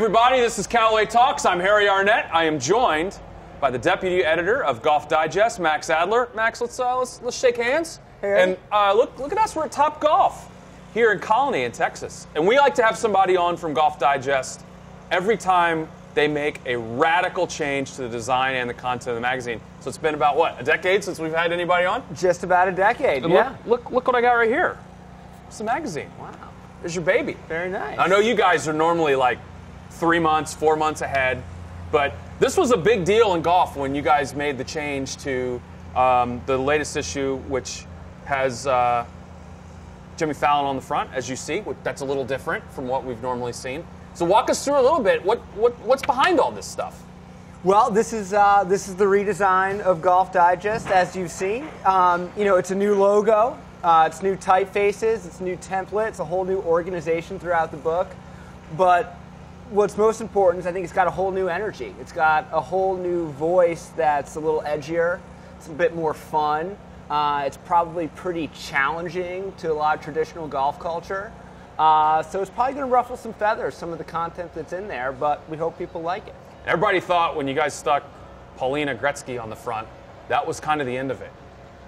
everybody. This is Callaway Talks. I'm Harry Arnett. I am joined by the deputy editor of Golf Digest, Max Adler. Max, let's shake hands. Hey. And look at us. We're at Top Golf here in Colony in Texas. And we like to have somebody on from Golf Digest every time they make a radical change to the design and the content of the magazine. So it's been about, what, a decade since we've had anybody on? Just about a decade, And yeah. Look what I got right here. It's the magazine. Wow. There's your baby. Very nice. I know you guys are normally like 3 months, 4 months ahead, but this was a big deal in golf when you guys made the change to the latest issue, which has Jimmy Fallon on the front, as you see. That's a little different from what we've normally seen. So walk us through a little bit. What's behind all this stuff? Well, this is the redesign of Golf Digest, as you've seen. It's a new logo, it's new typefaces, it's a new template, it's a whole new organization throughout the book. But what's most important is I think it's got a whole new energy. It's got a whole new voice that's a little edgier. It's a bit more fun. It's probably pretty challenging to a lot of traditional golf culture. So it's probably going to ruffle some feathers, some of the content that's in there, but we hope people like it. Everybody thought when you guys stuck Paulina Gretzky on the front, that was kind of the end of it.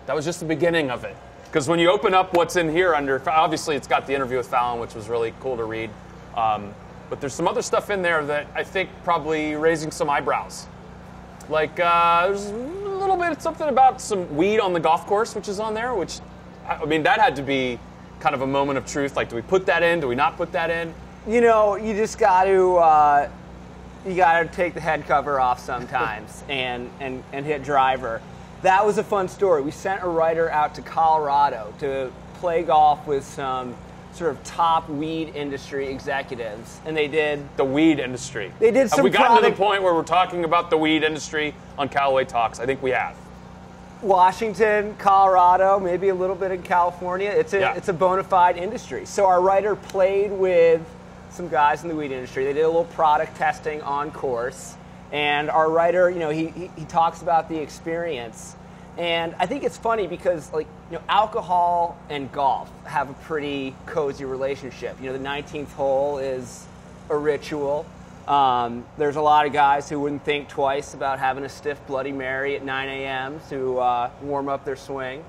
That was just the beginning of it. Because when you open up what's in here under, obviously it's got the interview with Fallon, which was really cool to read. But there's some other stuff in there that I think probably raising some eyebrows. Like there's a little bit something about some weed on the golf course, which is on there, which, I mean, that had to be kind of a moment of truth. Like, do we put that in? Do we not put that in? You know, you just got to take the head cover off sometimes and hit driver. That was a fun story. We sent a writer out to Colorado to play golf with some sort of top weed industry executives, and they did the weed industry. They did some. Have we gotten to the point where we're talking about the weed industry on Callaway Talks? I think we have. Washington, Colorado, maybe a little bit in California. It's a bona fide industry. So our writer played with some guys in the weed industry. They did a little product testing on course, and our writer, he talks about the experience. And I think it's funny because, alcohol and golf have a pretty cozy relationship. The 19th hole is a ritual. There's a lot of guys who wouldn't think twice about having a stiff Bloody Mary at 9 a.m. to warm up their swing.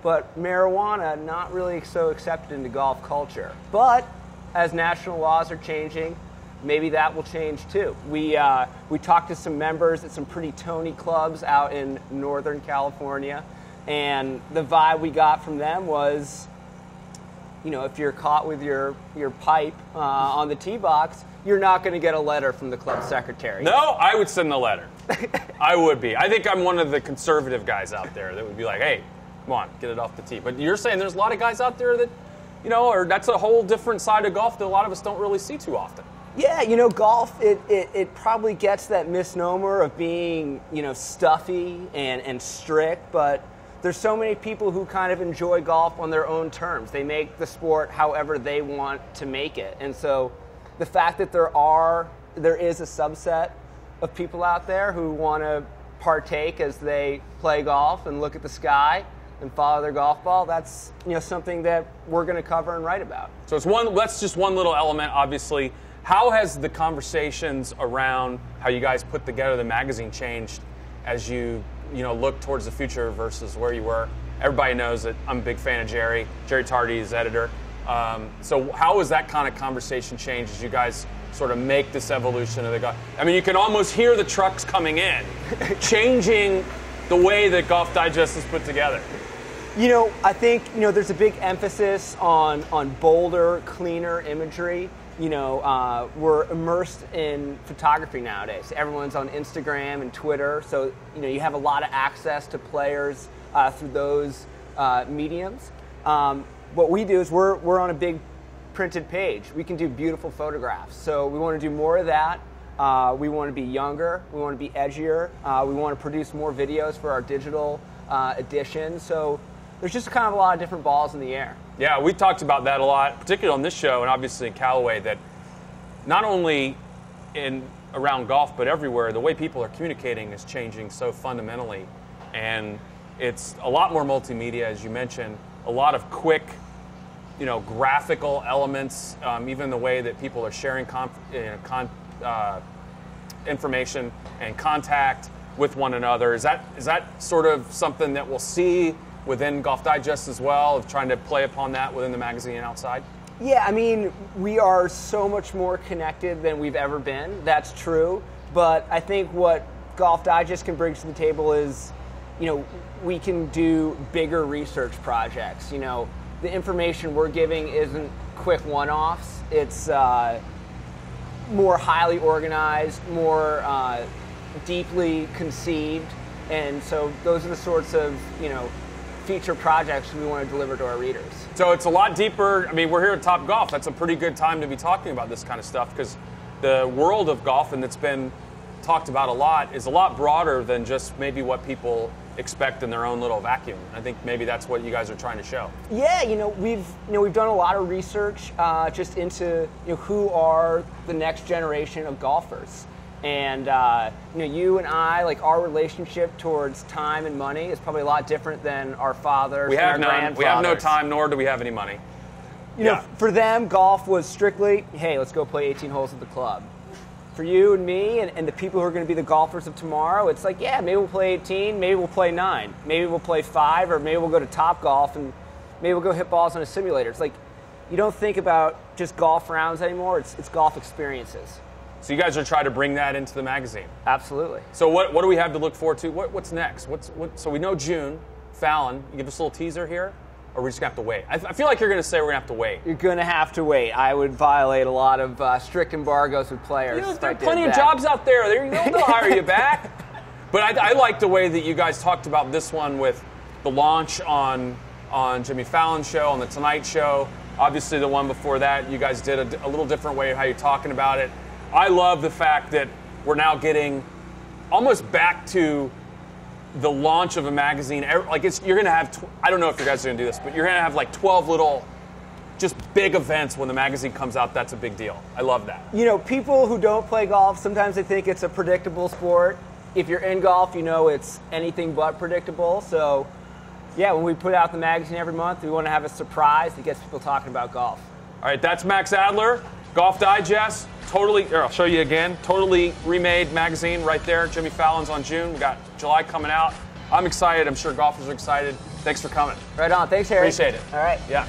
But marijuana, not really so accepted into golf culture. But as national laws are changing, maybe that will change too. We talked to some members at some pretty Tony clubs out in Northern California, and the vibe we got from them was, if you're caught with your pipe on the tee box, you're not going to get a letter from the club secretary. No, I would send the letter. I would be. I think I'm one of the conservative guys out there that would be like, hey, come on, get it off the tee. But you're saying there's a lot of guys out there that, or that's a whole different side of golf that a lot of us don't really see too often. Yeah, golf, it probably gets that misnomer of being, stuffy and strict, but there's so many people who kind of enjoy golf on their own terms. They make the sport however they want to make it. And so the fact that there is a subset of people out there who want to partake as they play golf and look at the sky and follow their golf ball, that's something that we're going to cover and write about. So that's just one little element, obviously. How has the conversations around how you guys put together the magazine changed as you look towards the future versus where you were? Everybody knows that I'm a big fan of Jerry. Jerry Tardy is editor. So how has that kind of conversation changed as you guys sort of make this evolution of the golf? I mean, you can almost hear the trucks coming in, changing the way that Golf Digest is put together. I think, there's a big emphasis on bolder, cleaner imagery. We're immersed in photography nowadays. Everyone's on Instagram and Twitter, so you have a lot of access to players through those mediums. What we do is we're on a big printed page. We can do beautiful photographs, so we want to do more of that. We want to be younger. We want to be edgier. We want to produce more videos for our digital edition. So there's just kind of a lot of different balls in the air. Yeah, we talked about that a lot, particularly on this show and obviously in Callaway, that not only around golf but everywhere, the way people are communicating is changing so fundamentally. And it's a lot more multimedia, as you mentioned, a lot of quick, graphical elements, even the way that people are sharing information and contact with one another. Is that sort of something that we'll see within Golf Digest as well, of trying to play upon that within the magazine and outside? Yeah, I mean, we are so much more connected than we've ever been. That's true. But I think what Golf Digest can bring to the table is, we can do bigger research projects. The information we're giving isn't quick one-offs. It's more highly organized, more deeply conceived. And so those are the sorts of, feature projects we want to deliver to our readers. So it's a lot deeper. I mean, we're here at Top Golf. That's a pretty good time to be talking about this kind of stuff, because the world of golf, and it's been talked about a lot, is a lot broader than just maybe what people expect in their own little vacuum. I think maybe that's what you guys are trying to show. Yeah, we've done a lot of research just into who are the next generation of golfers. And you and I, like, our relationship towards time and money is probably a lot different than our fathers and our grandfathers. We have no time, nor do we have any money. For them, golf was strictly, hey, let's go play 18 holes at the club. For you and me and the people who are going to be the golfers of tomorrow, it's like, yeah, maybe we'll play 18, maybe we'll play 9, maybe we'll play 5, or maybe we'll go to Top Golf and maybe we'll go hit balls on a simulator. It's like, you don't think about just golf rounds anymore, it's golf experiences. So you guys are trying to bring that into the magazine. Absolutely. So what do we have to look forward to? What's next? So we know June, Fallon. You give us a little teaser here, or are we just going to have to wait? I feel like you're going to say we're going to have to wait. You're going to have to wait. I would violate a lot of strict embargoes with players. There are plenty of jobs out there. They'll hire you back. But I like the way that you guys talked about this one with the launch on Jimmy Fallon's show, on The Tonight Show. Obviously, the one before that, you guys did a little different way of how you're talking about it. I love the fact that we're now getting almost back to the launch of a magazine. Like, you're going to have, I don't know if you guys are going to do this, but you're going to have like 12 little, just big events when the magazine comes out. That's a big deal. I love that. People who don't play golf, sometimes they think it's a predictable sport. If you're in golf, it's anything but predictable. So, yeah, when we put out the magazine every month, we want to have a surprise that gets people talking about golf. All right, that's Max Adler, Golf Digest. I'll show you again. Totally remade magazine right there. Jimmy Fallon's on June. We got July coming out. I'm excited. I'm sure golfers are excited. Thanks for coming. Right on. Thanks, Harry. Appreciate it. All right. Yeah.